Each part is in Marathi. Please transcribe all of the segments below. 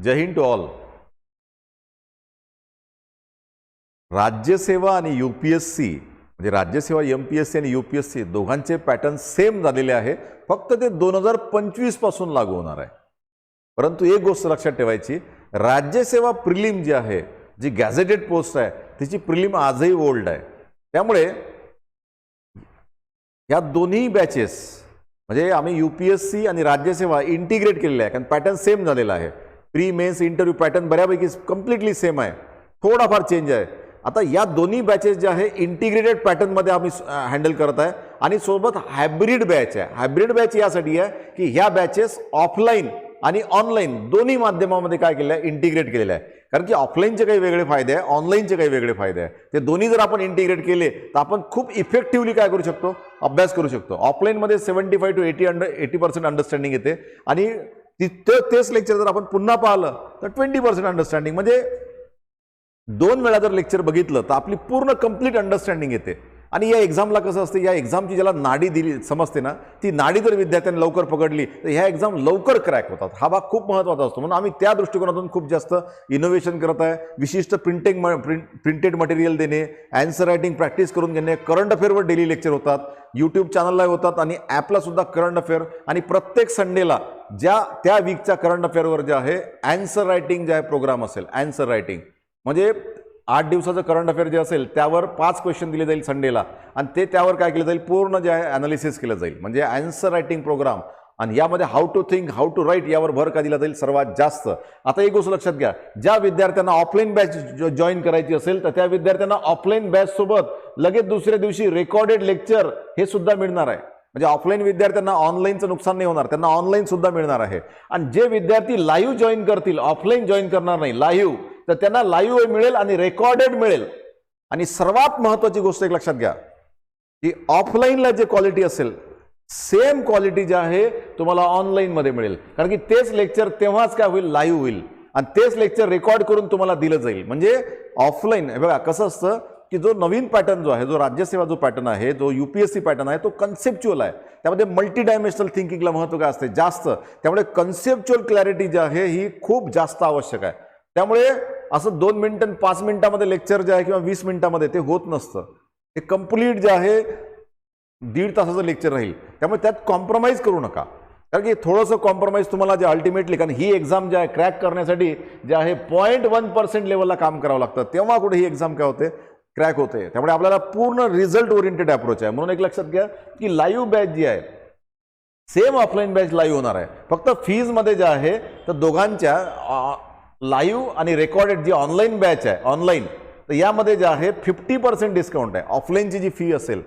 Jai Hind to all. राज्यसेवा आणि यूपीएससी म्हणजे राज्यसेवा एमपीएससी आणि यूपीएससी दोघांचे पॅटर्न सेम झालेले आहे. फक्त ते 2025 पासून लागू होणार आहे. परंतु एक गोष्ट लक्षात ठेवायची, राज्यसेवा प्रिलिम जी आहे, जी गॅझेटेड पोस्ट आहे, तिची प्रिलिम आजही ओल्ड आहे. त्यामुळे या दोन्ही बॅचेस म्हणजे आम्ही यूपीएससी आणि राज्यसेवा इंटिग्रेट केलेले आहे, कारण पॅटर्न सेम झालेला आहे. प्री मेन्स इंटरव्ह्यू पॅटर्न बऱ्यापैकी कम्प्लिटली सेम आहे, थोडाफार चेंज आहे. आता या दोन्ही बॅचेस जे आहे इंटिग्रेटेड पॅटर्नमध्ये आम्ही हँडल करत आहे आणि सोबत हायब्रिड बॅच आहे. हायब्रिड बॅच यासाठी आहे की ह्या बॅचेस ऑफलाईन आणि ऑनलाईन दोन्ही माध्यमामध्ये काय केलं आहे, इंटिग्रेट केलेलं आहे. कारण की ऑफलाईनचे काही वेगळे फायदे आहे, ऑनलाईनचे काही वेगळे फायदे आहे. ते दोन्ही जर आपण इंटिग्रेट केले तर आपण खूप इफेक्टिव्हली काय करू शकतो, अभ्यास करू शकतो. ऑफलाईनमध्ये 75 to 80% अंडरस्टँडिंग येते आणि तेच लेक्चर जर आपण पुन्हा पाहिलं तर 20% अंडरस्टँडिंग, म्हणजे 2 वेळा जर लेक्चर बघितलं तर आपली पूर्ण कंप्लीट अंडरस्टँडिंग येते. आणि या एक्झामला कसं असतं, या एक्झामची ज्याला नाडी दिली समजते ना, ती नाडी जर विद्यार्थ्यांनी लवकर पकडली तर ह्या एक्झाम लवकर क्रॅक होतात. हा भाग खूप महत्त्वाचा असतो. म्हणून आम्ही त्या दृष्टिकोनातून खूप जास्त इनोव्हेशन करत आहे. विशिष्ट प्रिंटेड मटेरियल देणे, आन्सर रायटिंग प्रॅक्टिस करून घेणे, करंट अफेअरवर डेली लेक्चर होतात, यूट्यूब चॅनलला होतात आणि ॲपला सुद्धा करंट अफेअर. आणि प्रत्येक संडेला त्या वीकच्या करंट अफेअरवर जे आहे आन्सर रायटिंग जे आहे प्रोग्राम असेल, आन्सर रायटिंग म्हणजे 8 दिवसाचं करंट अफेअर जे असेल त्यावर 5 क्वेश्चन दिले जाईल संडेला आणि त्यावर काय केलं जाईल, पूर्ण जे आहे ॲनालिसिस केलं जाईल, म्हणजे आन्सर रायटिंग प्रोग्राम. आणि यामध्ये how to think, how to write यावर भर का दिला जाईल सर्वात जास्त. आता एक गोष्ट लक्षात घ्या, ज्या विद्यार्थ्यांना ऑफलाईन बॅच जॉईन करायची असेल तर त्या विद्यार्थ्यांना ऑफलाईन बॅच सोबत लगेच दुसऱ्या दिवशी रेकॉर्डेड लेक्चर हे सुद्धा मिळणार आहे. म्हणजे ऑफलाईन विद्यार्थ्यांना ऑनलाईनचं नुकसान नाही होणार, त्यांना ऑनलाईन सुद्धा मिळणार आहे. आणि जे विद्यार्थी लाईव्ह जॉईन करतील, ऑफलाईन जॉईन करणार नाही, लाईव्ह, तर त्यांना लाईव्ह मिळेल आणि रेकॉर्डेड मिळेल. आणि सर्वात महत्त्वाची गोष्ट एक लक्षात घ्या की ऑफलाईनला जे क्वालिटी असेल सेम क्वालिटी जे आहे तुम्हाला ऑनलाईनमध्ये मिळेल. कारण की तेच लेक्चर तेव्हाच काय होईल, लाईव्ह होईल आणि तेच लेक्चर रेकॉर्ड करून तुम्हाला दिलं जाईल. म्हणजे ऑफलाईन बघा कसं असतं की जो नवीन पॅटर्न जो आहे, जो राज्यसेवा जो पॅटर्न आहे, जो यूपीएससी पॅटर्न आहे, तो कन्सेप्च्युअल आहे. त्यामध्ये मल्टी डायमेन्शनल थिंकिंगला महत्त्व काय असते, जास्त. त्यामुळे कन्सेप्च्युअल क्लॅरिटी जी आहे ही खूप जास्त आवश्यक आहे. त्यामुळे असं 2 मिनिटं 5 मिनिटामध्ये लेक्चर जे आहे किंवा 20 मिनिटामध्ये ते होत नसतं. ते कंप्लीट जे आहे 1.5 तासाचं लेक्चर राहील. त्यामुळे त्यात कॉम्प्रोमाइज करू नका. कारण की थोडंसं कॉम्प्रोमाइज तुम्हाला जे अल्टिमेटली, कारण ही एक्झाम जे आहे क्रॅक करण्यासाठी जे आहे 0.1% लेवलला काम करावं लागतं, तेव्हा कुठे ही एक्झाम काय होते, क्रॅक होते. त्यामुळे आपल्याला पूर्ण रिझल्ट ओरिएंटेड अप्रोच आहे. म्हणून एक लक्षात घ्या की लाईव्ह बॅच जी आहे सेम ऑफलाईन बॅच लाईव्ह होणार आहे. फक्त फीजमध्ये जे आहे तर दोघांच्या लाईव्ह आणि रेकॉर्डेड जी ऑनलाईन बॅच आहे, ऑनलाईन, तर यामध्ये जे आहे 50% डिस्काउंट आहे. ऑफलाईनची जी फी असेल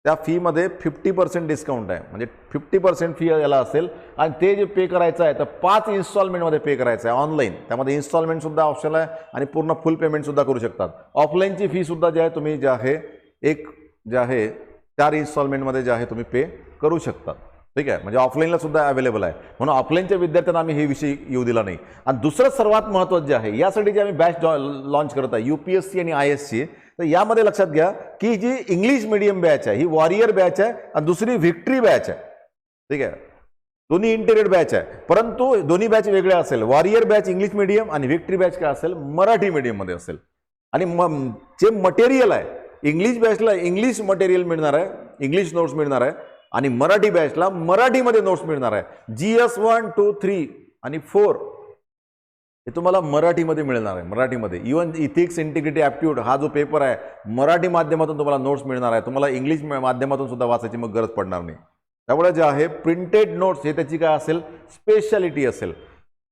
त्या फीमध्ये 50% डिस्काउंट आहे. म्हणजे 50% फी याला असेल आणि ते जे पे करायचं आहे तर 5 इन्स्टॉलमेंटमध्ये पे करायचं आहे ऑनलाईन. त्यामध्ये इन्स्टॉलमेंटसुद्धा ऑप्शन आहे आणि पूर्ण फुल पेमेंटसुद्धा करू शकतात. ऑफलाईनची फीसुद्धा जी आहे तुम्ही जे आहे जे आहे 4 इन्स्टॉलमेंटमध्ये जे आहे तुम्ही पे करू शकता. ठीक आहे, म्हणजे ऑफलाईनला सुद्धा अवेलेबल आहे. म्हणून ऑफलाईनच्या विद्यार्थ्यांना आम्ही हे विषय येऊ दिला नाही. आणि दुसरं सर्वात महत्त्वाचं जे आहे, यासाठी जे आम्ही बॅच लॉन्च करत आहे यूपीएससी आणि आयएससी, तर यामध्ये लक्षात घ्या की जी इंग्लिश मीडियम बॅच आहे ही वॉरियर बॅच आहे आणि दुसरी व्हिक्ट्री बॅच आहे. ठीक आहे, दोन्ही इंटिग्रेटेड बॅच आहे, परंतु दोन्ही बॅच वेगळ्या असेल. वॉरियर बॅच इंग्लिश मीडियम आणि व्हिक्ट्री बॅच काय असेल, मराठी मीडियममध्ये असेल. आणि जे मटेरियल आहे इंग्लिश बॅचला इंग्लिश मटेरियल मिळणार आहे, इंग्लिश नोट्स मिळणार आहे आणि मराठी बॅचला मराठीमध्ये नोट्स मिळणार आहे. GS 1, 2, 3 आणि 4 हे तुम्हाला मराठीमध्ये मिळणार आहे. मराठीमध्ये इव्हन इथिक्स, इंटिग्रिटी, ॲप्टिट्यूड हा जो पेपर आहे मराठी माध्यमातून तुम्हाला नोट्स मिळणार आहे. तुम्हाला इंग्लिश माध्यमातून सुद्धा वाचायची मग गरज पडणार नाही. त्यामुळे जे आहे प्रिंटेड नोट्स हे त्याची काय असेल, स्पेशालिटी असेल.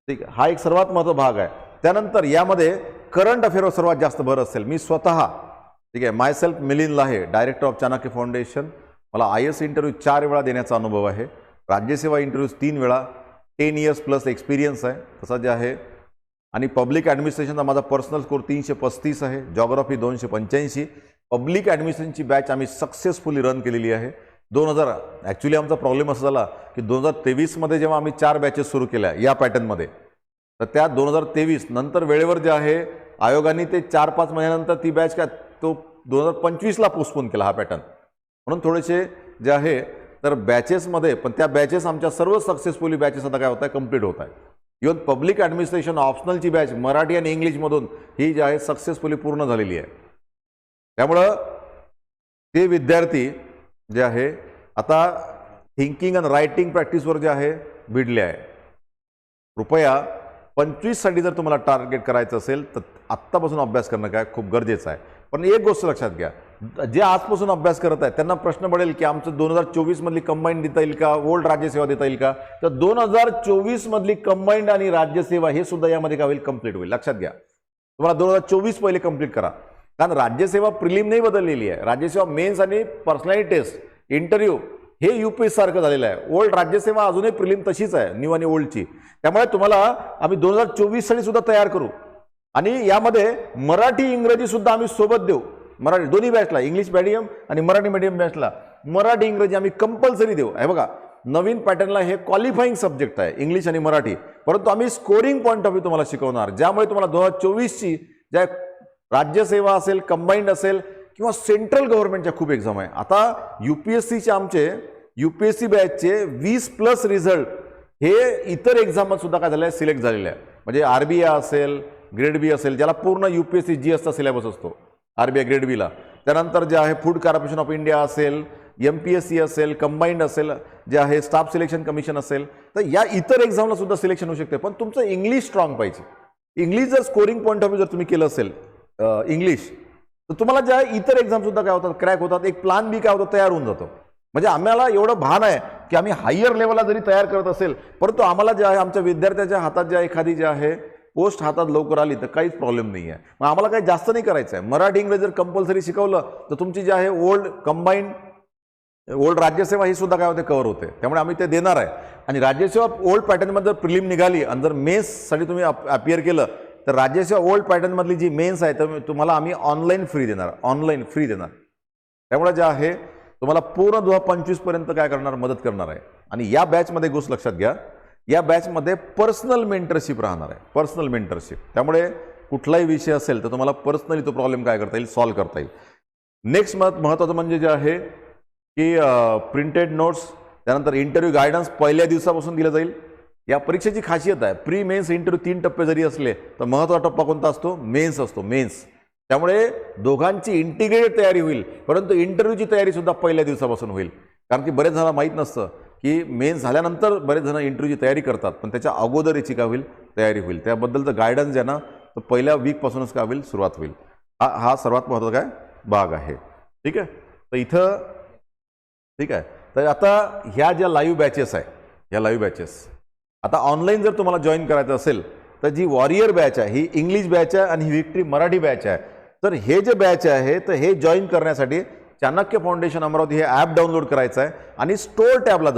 ठीक आहे, हा एक सर्वात महत्त्वाचा भाग आहे. त्यानंतर यामध्ये करंट अफेअरवर सर्वात जास्त भर असेल. मी स्वतः, ठीक आहे, मायसेल्फ मिलिंद लाहे, डायरेक्टर ऑफ चाणक्य फाउंडेशन, मला IAS इंटरव्ह्यू 4 वेळा देण्याचा अनुभव आहे. राज्यसेवा इंटरव्ह्यूज 3 वेळा, 10 इयर्स प्लस एक्सपिरियन्स आहे तसा जे आहे. आणि पब्लिक ॲडमिनिस्ट्रेशनचा माझा पर्सनल स्कोर 335 आहे. जॉग्राफी 285. पब्लिक ॲडमिनिस्ट्रेशनची बॅच आम्ही सक्सेसफुली रन केलेली आहे. ॲक्च्युली आमचा प्रॉब्लेम असा झाला की 2023मध्ये जेव्हा आम्ही 4 बॅचेस सुरू केल्या या पॅटर्नमध्ये, तर त्या 2023 नंतर वेळेवर जे आहे आयोगाने ते 4-5 महिन्यानंतर ती बॅच काय तो 2025ला पोस्टपोन केला हा पॅटर्न. म्हणून थोडेसे जे आहे तर बॅचेसमध्ये, पण त्या बॅचेस आमच्या सर्व सक्सेसफुली बॅचेस आता काय होत आहे, कंप्लीट होत आहे. इव्हन पब्लिक ॲडमिनिस्ट्रेशन ऑप्शनलची बॅच मराठी आणि इंग्लिशमधून ही जी आहे सक्सेसफुली पूर्ण झालेली आहे. त्यामुळं ते विद्यार्थी जे आहे आता थिंकिंग आणि रायटिंग प्रॅक्टिसवर जे आहे भिडले आहे. कृपया 25साठी जर तुम्हाला टार्गेट करायचं असेल तर आत्तापासून अभ्यास करणं काय खूप गरजेचं आहे. पण एक गोष्ट लक्षात घ्या, जे आजपासून अभ्यास करत आहेत त्यांना प्रश्न पडेल की आमचं 2024 मधली कंबाईंड देता येईल का, ओल्ड राज्यसेवा देता येईल का. तर 2024 मधली कंबाईंड आणि राज्यसेवा हे सुद्धा यामध्ये काय होईल, कंप्लीट होईल. लक्षात घ्या, तुम्हाला 2024 पहिले कंप्लीट करा. कारण राज्यसेवा प्रिलिम नाही बदललेली आहे. राज्यसेवा मेन्स आणि पर्सनॅलिटी टेस्ट इंटरव्ह्यू हे UPSC सारखं झालेलं आहे. ओल्ड राज्यसेवा अजूनही प्रिलिम तशीच आहे, न्यू आणि ओल्डची. त्यामुळे तुम्हाला आम्ही 2024 साठी सुद्धा तयार करू आणि यामध्ये मराठी इंग्रजी सुद्धा आम्ही सोबत देऊ. मराठी दोन्ही बॅचला, इंग्लिश मीडियम आणि मराठी मीडियम बॅचला मराठी इंग्रजी आम्ही कंपल्सरी देऊ. हे बघा, नवीन पॅटर्नला हे क्वालिफाईंग सब्जेक्ट आहे इंग्लिश आणि मराठी, परंतु आम्ही स्कोरिंग पॉईंट ऑफ व्ह्यू तुम्हाला शिकवणार, ज्यामुळे तुम्हाला 2024ची ज्या राज्यसेवा असेल, कंबाईंड असेल किंवा सेंट्रल गव्हर्नमेंटच्या खूप एक्झाम आहे. आता UPSCचे आमचे UPSC बॅचचे 20+ रिझल्ट हे इतर एक्झामात सुद्धा काय झालं आहे, सिलेक्ट झालेले आहे. म्हणजे RBI असेल, ग्रेड बी असेल, ज्याला पूर्ण UPSC GSचा सिलेबस असतो RBI ग्रेड बीला. त्यानंतर जे आहे फूड कॉर्पोरेशन ऑफ इंडिया असेल, MPSC असेल, कंबाईंड असेल, जे आहे स्टाफ सिलेक्शन कमिशन असेल, तर या इतर एक्झामला सुद्धा सिलेक्शन होऊ शकते. पण तुमचं इंग्लिश स्ट्रॉंग पाहिजे. इंग्लिश जर स्कोरिंग पॉईंट ऑफ व्ह्यू जर तुम्ही केलं असेल इंग्लिश, तर तुम्हाला ज्या इतर एक्झाम सुद्धा काय होतात, क्रॅक होतात. एक प्लान बी काय होतं, तयार होऊन जातो. म्हणजे आम्हाला एवढं भान आहे की आम्ही हायर लेवलला जरी तयार करत असेल, परंतु आम्हाला जे आहे आमच्या विद्यार्थ्याच्या हातात ज्या एखादी जे आहे पोस्ट हातात लवकर आली तर काहीच प्रॉब्लेम नाही आहे. मग आम्हाला काही जास्त नाही करायचं आहे. मराठी इंग्रजी जर कंपल्सरी शिकवलं तर तुमची जे आहे ओल्ड कंबाईंड, ओल्ड राज्यसेवा ही सुद्धा काय होते, कव्हर होते. त्यामुळे आम्ही ते देणार आहे. आणि राज्यसेवा ओल्ड पॅटर्नमध्ये जर प्रिलिम निघाली आणि जर मेन्ससाठी तुम्ही अपियर केलं तर राज्यसेवा ओल्ड पॅटर्नमधली जी मेन्स आहे तर तुम्हाला आम्ही ऑनलाईन फ्री देणार, ऑनलाईन फ्री देणार. त्यामुळे जे आहे तुम्हाला पूर्ण 2025 पर्यंत काय करणार, मदत करणार आहे. आणि या बॅचमध्ये गोष्ट लक्षात घ्या, या बॅचमध्ये पर्सनल मेंटरशिप राहणार आहे, पर्सनल मेंटरशिप. त्यामुळे कुठलाही विषय असेल तर तुम्हाला पर्सनली तो प्रॉब्लेम काय करता येईल, सॉल्व्ह करता येईल. नेक्स्ट महत्त्वाचं म्हणजे जे आहे की प्रिंटेड नोट्स, त्यानंतर इंटरव्ह्यू गायडन्स पहिल्या दिवसापासून दिलं जाईल. या परीक्षेची खासियत आहे, प्री मेन्स इंटरव्ह्यू 3 टप्पे जरी असले तर महत्त्वाचा टप्पा कोणता असतो, मेन्स असतो, मेन्स. त्यामुळे दोघांची इंटिग्रेटेड तयारी होईल, परंतु इंटरव्ह्यूची तयारी सुद्धा पहिल्या दिवसापासून होईल. कारण की बरेच जणांना माहीत नसतं की मेन्स झाल्यानंतर बरेच जण इंटरव्ह्यूची तयारी करतात, पण त्याच्या अगोदर याची काय होईल, तयारी होईल. त्याबद्दलचं गायडन्स आहे ना, तर पहिल्या वीकपासूनच काय होईल, सुरुवात होईल. हा सर्वात महत्त्वाचा काय भाग आहे. ठीक आहे, तर इथं ठीक आहे. तर आता ह्या ज्या लाईव्ह बॅचेस आहे, ह्या लाईव्ह बॅचेस आता ऑनलाईन जर तुम्हाला जॉईन करायचं असेल तर जी वॉरियर बॅच आहे ही इंग्लिश बॅच आहे आणि ही विक्ट्री मराठी बॅच आहे. तर हे जे बॅच आहे तर हे जॉईन करण्यासाठी चाणक्य फाउंडेशन अमरावती हे ॲप डाउनलोड करायचं आहे आणि स्टोअर टॅबला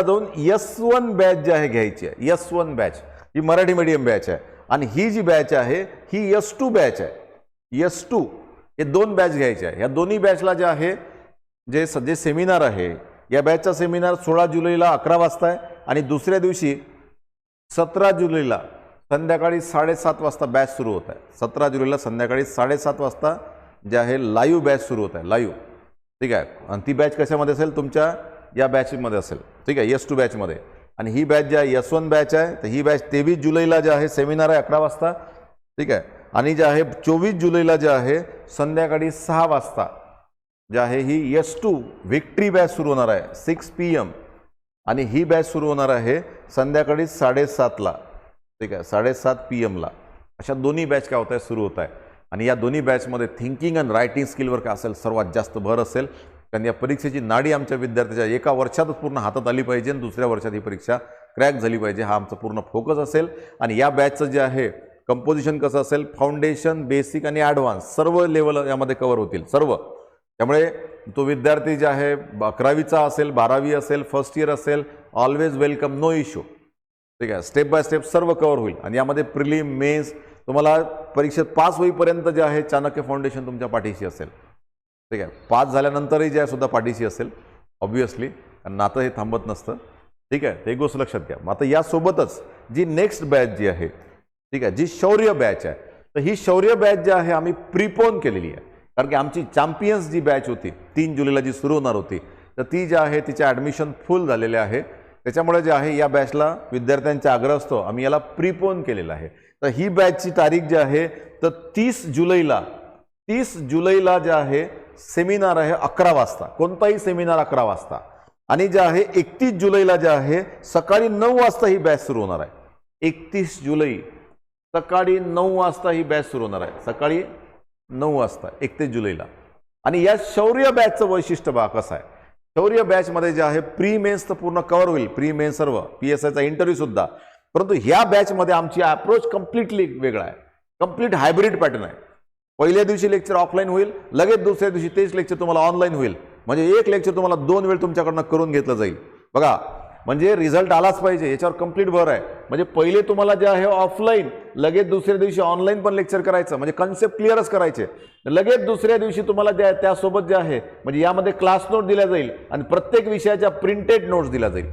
जाऊन S1 बॅच जी आहे घ्यायची आहे. S1 बॅच ही मराठी मीडियम बॅच आहे आणि ही जी बॅच आहे ही S2 बॅच आहे. S2 हे 2 बॅच घ्यायचे आहे. या दोन्ही बॅचला जे आहे जे सेमिनार आहे, या बॅचचा सेमिनार 16 जुलैला 11 वाजता आहे आणि दुसऱ्या दिवशी 17 जुलैला संध्याकाळी 7:30 वाजता बॅच सुरू होत आहे. 17 जुलैला संध्याकाळी 7:30 वाजता जे आहे लाईव्ह बॅच सुरू होत आहे, लाईव्ह. ठीक आहे, आणि ती बॅच कशामध्ये असेल, तुमच्या या बॅचमध्ये असेल. ठीक आहे, S2 बॅचमध्ये. आणि ही बॅच जी आहे S1 बॅच आहे, तर ही बॅच 23 जुलैला जे आहे सेमिनार आहे 11 वाजता. ठीक आहे, आणि जे आहे 24 जुलैला जे आहे संध्याकाळी 6 वाजता जे आहे ही S2 विक्ट्री बॅच सुरू होणार आहे 6 PM. आणि ही बॅच सुरू होणार आहे संध्याकाळी 7:30ला. ठीक आहे, 7:30 PM. अशा दोन्ही बॅच काय होत आहे, सुरू होत आहे. आणि या दोन्ही बॅचमध्ये थिंकिंग अँड रायटिंग स्किलवर काय असेल, सर्वात जास्त भर असेल. कारण या परीक्षेची नाडी आमच्या विद्यार्थ्याच्या एका वर्षातच पूर्ण हातात आली पाहिजे आणि दुसऱ्या वर्षात ही परीक्षा क्रॅक झाली पाहिजे, हा आमचा पूर्ण फोकस असेल. आणि या बॅचचं जे आहे कंपोजिशन कसं असेल, फाउंडेशन, बेसिक आणि ॲडव्हान्स सर्व लेवल यामध्ये कव्हर होतील सर्व. त्यामुळे तो विद्यार्थी जे आहे 11वीचा असेल, 12वी असेल, फर्स्ट इयर असेल, ऑलवेज वेलकम, नो इश्यू. ठीक आहे, स्टेप बाय स्टेप सर्व कव्हर होईल. आणि यामध्ये प्रिलिम, मेन्स तुम्हाला परीक्षेत पास होईपर्यंत जे आहे चाणक्य फाउंडेशन तुमच्या पाठीशी असेल. ठीक आहे, पास झाल्यानंतरही जे आहे सुद्धा पाठीशी असेल ऑब्व्हियसली, कारण नातं हे थांबत नसतं. ठीक आहे, ते गोष्ट लक्षात घ्या. मग आता यासोबतच जी नेक्स्ट बॅच जी आहे, ठीक आहे, जी शौर्य बॅच आहे, तर ही शौर्य बॅच जी आहे आम्ही प्रीपोन केलेली आहे. कारण की आमची चॅम्पियन्स जी बॅच होती 3 जुलैला जी सुरू होणार होती, तर ती जी आहे तिचे ॲडमिशन फुल झालेले आहे. त्याच्यामुळे जे आहे या बॅचला विद्यार्थ्यांचा आग्रह असतो, आम्ही याला प्रीपोन केलेला आहे. तर ही बॅचची तारीख जी आहे तर 30 जुलैला जे आहे सेमिनार आहे 11 वाजता, कोणताही सेमिनार 11 वाजता. आणि जे आहे 31 जुलैला जे आहे सकाळी 9 वाजता ही बॅच सुरू होणार आहे. 31 जुलै सकाळी 9 वाजता ही बॅच सुरू होणार आहे, सकाळी 9 वाजता 31 जुलैला. आणि या शौर्य बॅचचं वैशिष्ट्य बघा कसं आहे. शौर्य बॅचमध्ये जे आहे प्री मेन्स तर पूर्ण कव्हर होईल, प्री मेन्स सर्व, PSIचा इंटरव्ह्यू सुद्धा. परंतु ह्या बॅचमध्ये आमची अप्रोच कम्प्लिटली वेगळा आहे, कम्प्लीट हायब्रिड पॅटर्न आहे. पहिल्या दिवशी लेक्चर ऑफलाईन होईल, लगेच दुसऱ्या दिवशी तेच लेक्चर तुम्हाला ऑनलाईन होईल. म्हणजे एक लेक्चर तुम्हाला 2 वेळ तुमच्याकडनं करून घेतलं जाईल. बघा म्हणजे रिझल्ट आलाच पाहिजे याच्यावर कंप्लीट भर आहे. म्हणजे पहिले तुम्हाला जे आहे ऑफलाईन, लगेच दुसऱ्या दिवशी ऑनलाईन पण लेक्चर करायचं, म्हणजे कन्सेप्ट क्लिअरच करायचे. लगेच दुसऱ्या दिवशी तुम्हाला त्यासोबत जे आहे म्हणजे यामध्ये क्लास नोट दिल्या जाईल आणि प्रत्येक विषयाच्या प्रिंटेड नोट्स दिल्या जाईल.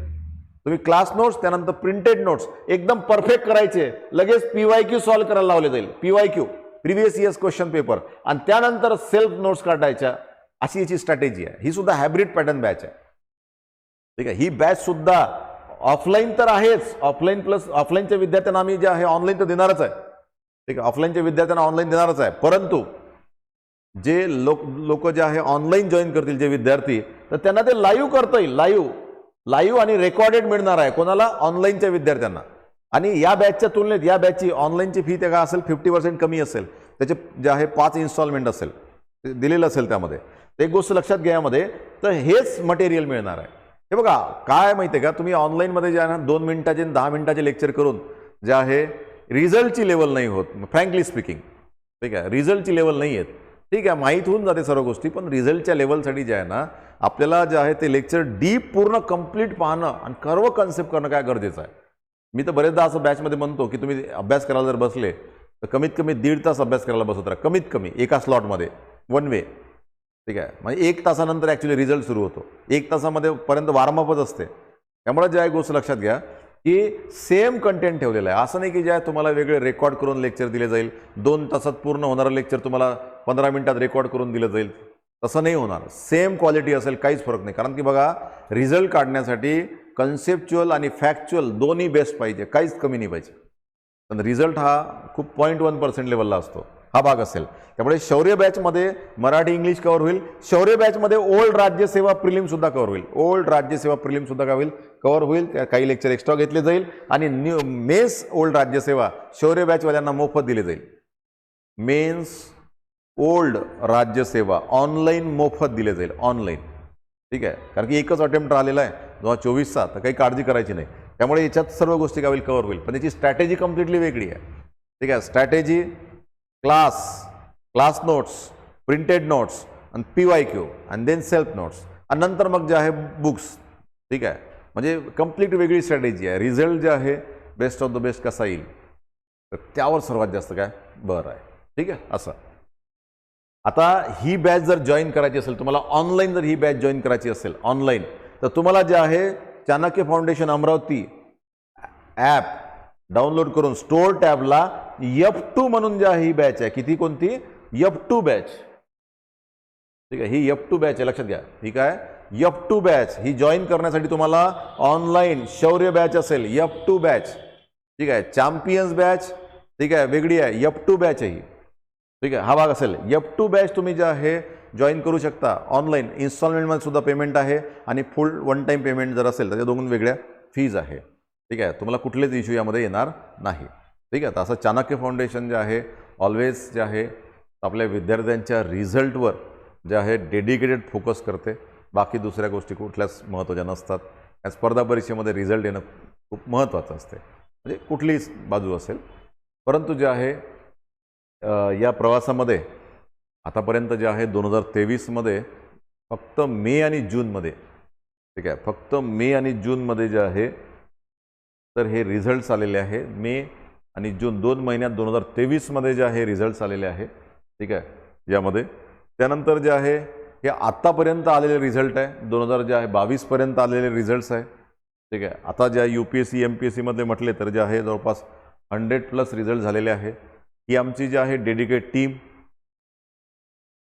तुम्ही क्लास नोट्स त्यानंतर प्रिंटेड नोट्स एकदम परफेक्ट करायचे, लगेच PYQ सॉल्व्ह करायला लावले जाईल, PYQ previous years question paper, आणि त्यानंतर सेल्फ नोट्स काढायच्या. अशी याची स्ट्रॅटेजी आहे. ही सुद्धा हायब्रिड पॅटर्न बॅच आहे. ठीक आहे. ही बॅच सुद्धा ऑफलाईन तर आहेच, ऑफलाईन प्लस ऑफलाईनच्या विद्यार्थ्यांना आम्ही जे आहे ऑनलाईन तर देणारच आहे. ठीक आहे, ऑफलाईनच्या विद्यार्थ्यांना ऑनलाईन देणारच आहे. परंतु जे लोक जे आहे ऑनलाईन जॉईन करतील जे विद्यार्थी, तर त्यांना ते लाईव्ह करता येईल, लाईव्ह आणि रेकॉर्डेड मिळणार आहे. कोणाला? ऑनलाईनच्या विद्यार्थ्यांना. आणि या बॅचच्या तुलनेत या बॅचची ऑनलाईनची फी त्या असेल 50% कमी असेल. त्याचे जे आहे 5 इन्स्टॉलमेंट असेल, दिलेलं असेल त्यामध्ये. एक गोष्ट लक्षात घ्या यामध्ये, तर हेच मटेरियल मिळणार आहे. हे बघा काय माहिती आहे का, तुम्ही ऑनलाईनमध्ये जे आहे ना 2 मिनिटाचे 10 मिनिटाचे लेक्चर करून जे आहे रिझल्टची लेवल नाही होत, फ्रँकली स्पीकिंग. ठीक आहे, रिझल्टची लेवल नाही आहेत. ठीक आहे, माहीत होऊन जाते सर्व गोष्टी, पण रिझल्टच्या लेवलसाठी जे आहे ना आपल्याला जे आहे ते लेक्चर डीप पूर्ण कंप्लीट पाहणं आणि सर्व कन्सेप्ट करणं काय गरजेचं आहे. मी तर बरेचदा असं बॅचमध्ये म्हणतो की तुम्ही अभ्यास करायला जर बसले तर कमीत कमी 1.5 तास अभ्यास करायला बसत राहा, कमीत कमी एका स्लॉटमध्ये, 1 वे. ठीक आहे, म्हणजे 1 तासानंतर ॲक्च्युली रिझल्ट सुरू होतो. 1 तासामध्ये पर्यंत वॉर्मअपच असते. त्यामुळे ज्या गोष्ट लक्षात घ्या की सेम कंटेंट ठेवलेलं आहे. असं नाही की ज्या तुम्हाला वेगळे रेकॉर्ड करून लेक्चर दिले जाईल, 2 तासात पूर्ण होणारं लेक्चर तुम्हाला 15 मिनिटात रेकॉर्ड करून दिलं जाईल, तसं नाही होणार. सेम क्वालिटी असेल, काहीच फरक नाही. कारण की बघा रिझल्ट काढण्यासाठी कन्सेप्च्युअल आणि फॅक्च्युअल दोन्ही बेस्ट पाहिजे, काहीच कमी नाही पाहिजे. पण रिझल्ट हा खूप 0.1% लेवलला असतो, हा भाग असेल. त्यामुळे शौर्य बॅचमध्ये मराठी इंग्लिश कव्हर होईल. शौर्य बॅचमध्ये ओल्ड राज्यसेवा प्रिलिम सुद्धा कव्हर होईल. ओल्ड राज्यसेवा प्रिलिम सुद्धा काय होईल, कव्हर होईल. काही लेक्चर एक्स्ट्रा घेतले जाईल आणि मेन्स ओल्ड राज्यसेवा शौर्य बॅचवाल्यांना मोफत दिले जाईल. मेन्स ओल्ड राज्यसेवा ऑनलाईन मोफत दिले जाईल, ऑनलाईन. ठीक आहे, कारण की एकच अटेम्प्ट आलेला आहे 2024चा, तर काही काळजी करायची नाही. त्यामुळे याच्यात सर्व गोष्टी काय होईल, कव्हर होईल. पण याची स्ट्रॅटेजी कम्प्लिटली वेगळी आहे. ठीक आहे, strategy class notes, printed notes आणि PYQ आणि देन सेल्फ नोट्स आणि नंतर मग जे आहे बुक्स. ठीक आहे, म्हणजे कम्प्लीट वेगळी स्ट्रॅटेजी आहे. रिझल्ट जे आहे बेस्ट ऑफ द बेस्ट कसा येईल तर त्यावर सर्वात जास्त काय बरं आहे. ठीक आहे, असं. आता ही बॅच जर जॉईन करायची असेल तुम्हाला, ऑनलाईन जर ही बॅच जॉईन करायची असेल ऑनलाईन, तर तुम्हाला जे आहे Chanakya foundation Amravati app download करून स्टोअर टॅबला F2 म्हणून जे आहे ही बॅच आहे. किती, कोणती? F2 batch. ठीक आहे, ही F2 बॅच आहे, लक्षात घ्या. ठीक आहे, F2 बॅच ही जॉईन करण्यासाठी तुम्हाला ऑनलाईन शौर्य बॅच असेल, F2 बॅच. ठीक आहे, चॅम्पियन्स बॅच ठीक आहे वेगळी आहे, F2 बॅच आहे ही. ठीक आहे, हा भाग असेल. F2 बॅच तुम्ही जे आहे जॉईन करू शकता ऑनलाईन. इन्स्टॉलमेंटमध्ये सुद्धा पेमेंट आहे आणि फुल 1 टाईम पेमेंट जर असेल तर त्या दोन वेगळ्या फीज आहे. ठीक आहे, तुम्हाला कुठलेच इश्यू यामध्ये येणार नाही. ठीक आहे, तर असं चाणक्य फाउंडेशन जे आहे ऑलवेज जे आहे आपल्या विद्यार्थ्यांच्या रिझल्टवर जे आहे डेडिकेटेड फोकस करते. बाकी दुसऱ्या गोष्टी कुठल्याच महत्त्वाच्या नसतात. या स्पर्धा परीक्षेमध्ये रिझल्ट येणं खूप महत्त्वाचं असते, म्हणजे कुठलीही बाजू असेल. परंतु जे आहे या प्रवासामध्ये आतापर्यंत जे आहे 2023मध्ये फक्त मे आणि जूनमध्ये, ठीक आहे, फक्त मे आणि जूनमध्ये जे आहे तर हे रिझल्ट्स आलेले आहे. मे आणि जून 2 महिन्यात 2023मध्ये जे आहे रिझल्ट्स आलेले आहे. ठीक आहे, यामध्ये त्यानंतर जे आहे हे आत्तापर्यंत आलेले रिझल्ट आहे, 2022 पर्यंत आलेले रिझल्ट्स आहे. ठीक आहे, आता ज्या UPSC MPSCमध्ये म्हटले तर जे आहे जवळपास 100+ रिझल्ट झालेले आहे. ही आमची जी आहे डेडिकेट टीम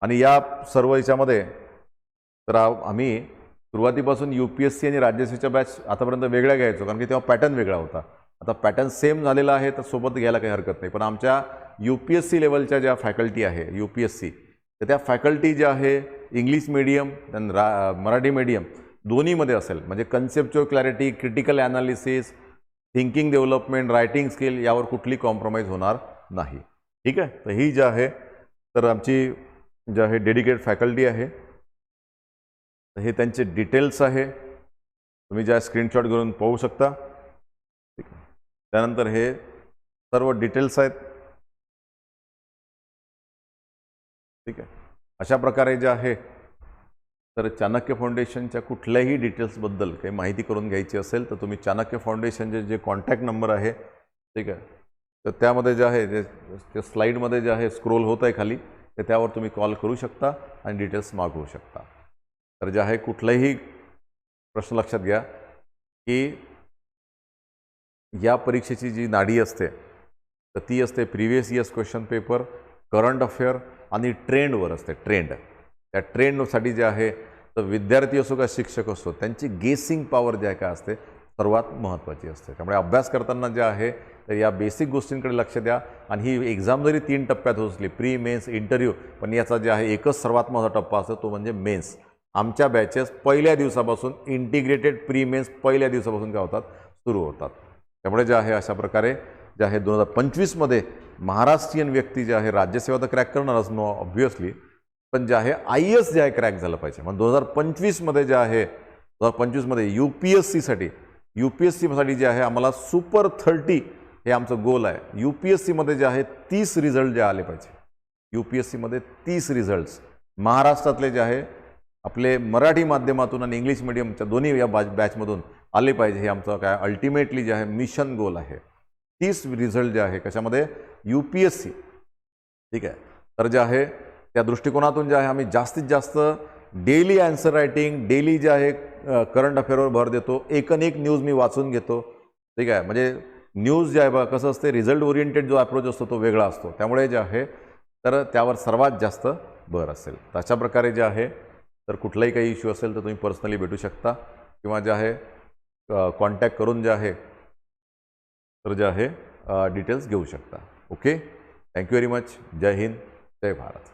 आणि या सर्व याच्यामध्ये तर आम्ही सुरुवातीपासून UPSC आणि राज्यसेवेच्या बॅच आतापर्यंत वेगळ्या घ्यायचो, कारण की तेव्हा पॅटर्न वेगळा होता. आता पॅटर्न सेम झालेला आहे, तर सोबत घ्यायला काही हरकत नाही. पण आमच्या UPSC लेवलच्या ज्या फॅकल्टी आहे UPSC, तर त्या फॅकल्टी ज्या आहे इंग्लिश मीडियम आणि मराठी मीडियम दोन्हीमध्ये असेल. म्हणजे conceptual clarity, critical analysis, thinking development, writing skill यावर कुठली कॉम्प्रोमाइज होणार नाही. ठीक आहे. तर ही जी आहे तर आमची जे आहे डेडिकेटेड फॅकल्टी आहे. तर हे त्यांचे डिटेल्स आहे, तुम्ही ज्या स्क्रीनशॉट घेऊन पाहू शकता. ठीक आहे. त्यानंतर हे सर्व डिटेल्स आहेत. ठीक आहे. अशा प्रकारे जे आहे तर चाणक्य फाउंडेशनच्या कुठल्याही डिटेल्सबद्दल काही माहिती करून घ्यायची असेल तर तुम्ही चाणक्य फाउंडेशनचे जे कॉन्टॅक्ट नंबर आहे, ठीक आहे, तर त्यामध्ये जे आहे ते स्लाईडमध्ये जे आहे स्क्रोल होत आहे खाली, तर त्यावर तुम्ही कॉल करू शकता आणि डिटेल्स मागवू शकता. तर जे आहे कुठलाही प्रश्न लक्षात घ्या की या परीक्षेची जी नाडी असते तर ती असते previous years question paper, current affair आणि ट्रेंडवर असते. ट्रेंड, त्या ट्रेंडसाठी जे आहे तर विद्यार्थी असो का शिक्षक असो त्यांची गेसिंग पॉवर जे आहे काय असते सर्वात महत्त्वाची असते. त्यामुळे अभ्यास करताना जे आहे तर या बेसिक गोष्टींकडे लक्ष द्या. आणि ही एक्झाम जरी 3 टप्प्यात होत असली, प्री मेन्स इंटरव्ह्यू, पण याचा जे आहे एकच सर्वात महत्त्वाचा टप्पा असतो तो म्हणजे मेन्स. आमच्या बॅचेस पहिल्या दिवसापासून इंटिग्रेटेड प्री मेन्स पहिल्या दिवसापासून काय होतात सुरू होतात. त्यामुळे जे आहे अशा प्रकारे जे आहे 2025मध्ये महाराष्ट्रीयन व्यक्ती जे आहे राज्यसेवा तर क्रॅक करणारच नो ऑब्व्हियसली, पण जे आहे IAS जे आहे क्रॅक झालं पाहिजे. मग 2025मध्ये जे आहे 2025मध्ये UPSCसाठी जे आहे आम्हाला सुपर 30 हे आमचं गोल आहे. UPSCमध्ये जे आहे 30 रिझल्ट जे आले पाहिजे. UPSCमध्ये 30 रिझल्ट्स महाराष्ट्रातले जे आहे आपले मराठी माध्यमातून आणि इंग्लिश मिडियमच्या दोन्ही या बॅचमधून आले पाहिजे. हे आमचं काय अल्टिमेटली जे आहे मिशन गोल आहे. 30 रिझल्ट जे आहे कशामध्ये UPSC. ठीक आहे. तर जे आहे त्या दृष्टिकोनातून जे आहे आम्ही जास्तीत जास्त डेली आन्सर रायटिंग, डेली जे आहे करंट अफेअरवर भर देतो. एक न्यूज मी वाचून घेतो. ठीक आहे. म्हणजे न्यूज जे आहे बघा कसं असते, रिझल्ट ओरिएंटेड जो अप्रोच असतो तो वेगळा असतो. त्यामुळे जे आहे तर त्यावर सर्वात जास्त भर असेल. तर अशा प्रकारे जे आहे तर कुठलाही काही इश्यू असेल तर तुम्ही पर्सनली भेटू शकता किंवा जे आहे कॉन्टॅक्ट करून जे आहे तर जे आहे डिटेल्स घेऊ शकता. ओके. Thank you very much. जय हिंद, जय भारत.